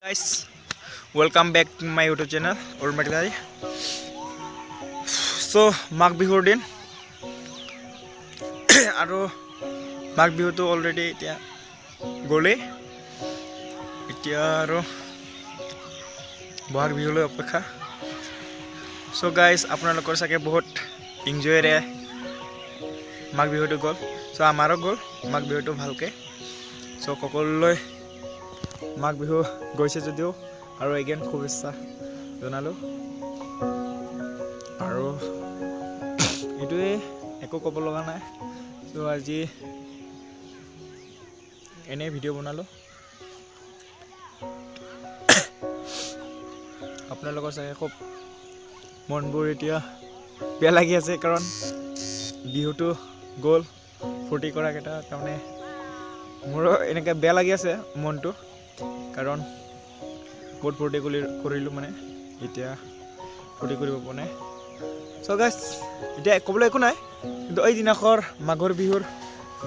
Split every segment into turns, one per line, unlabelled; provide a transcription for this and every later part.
Guys, welcome back to my YouTube channel Urmatidari. So Mag Bihur din aru Mag Bihur to already etia gole etia aru Bahag Bihur loi opekha. So guys, apnalokor sake bahut enjoy re Mag Bihur to gol. So amaro gol Mag Bihur to bhalke. So kokoloi Mag Bihu গৈছে যদিও আৰু again শুভেচ্ছা জনালো আৰু এটোৱে একো ক'ব লগা নাই তো আজি এনে ভিডিও বনালো আপোনালোকৰ চাগে খুব মনবোৰ এতিয়া বেয়া লাগি আছে কাৰণ বিহুটো গ'ল ফূৰ্তি কৰা কেটা তাৰমানে মোৰ এনেকৈ বেয়া লাগি আছে মনটো কাৰণ বহুত ফূৰ্তি কৰিলোঁ মানে এতিয়া ফূৰ্তি কৰিব পৰা নাই চ' গাইজ এতিয়া ক'বলৈ একো নাই কিন্তু এই দিনাখৰ মাঘৰ বিহুৰ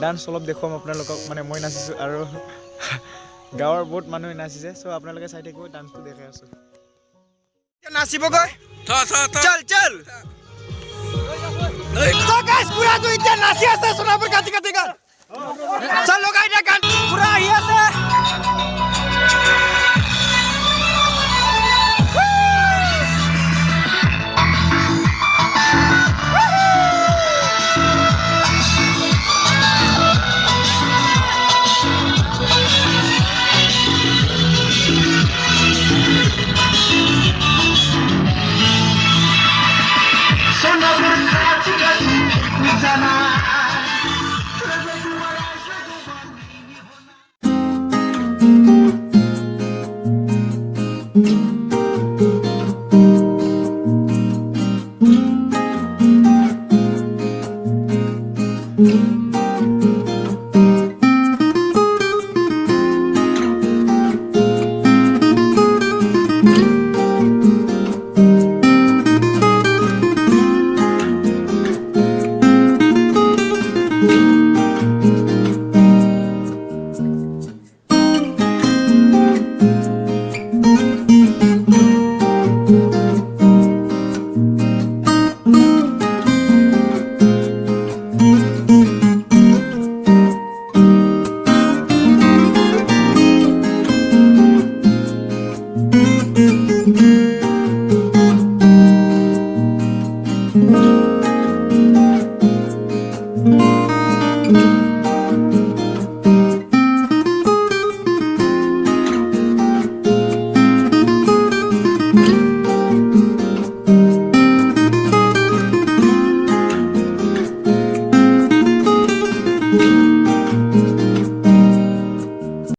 ডান্স অলপ দেখুৱাম আপোনালোকক মানে মই নাচিছোঁ আৰু গাঁৱৰ বহুত মানুহে নাচিছে চ' আপোনালোকে চাই থাকিব ডান্সটো দেখাই আছোঁ নাচিবগৈ চল চল চ' গাইজ পুৰাটো এতিয়া নাচি আছে সোণাপুৰ কাটি কাটি গান চল লগাই দিয়া গান পুৰা আহি আছে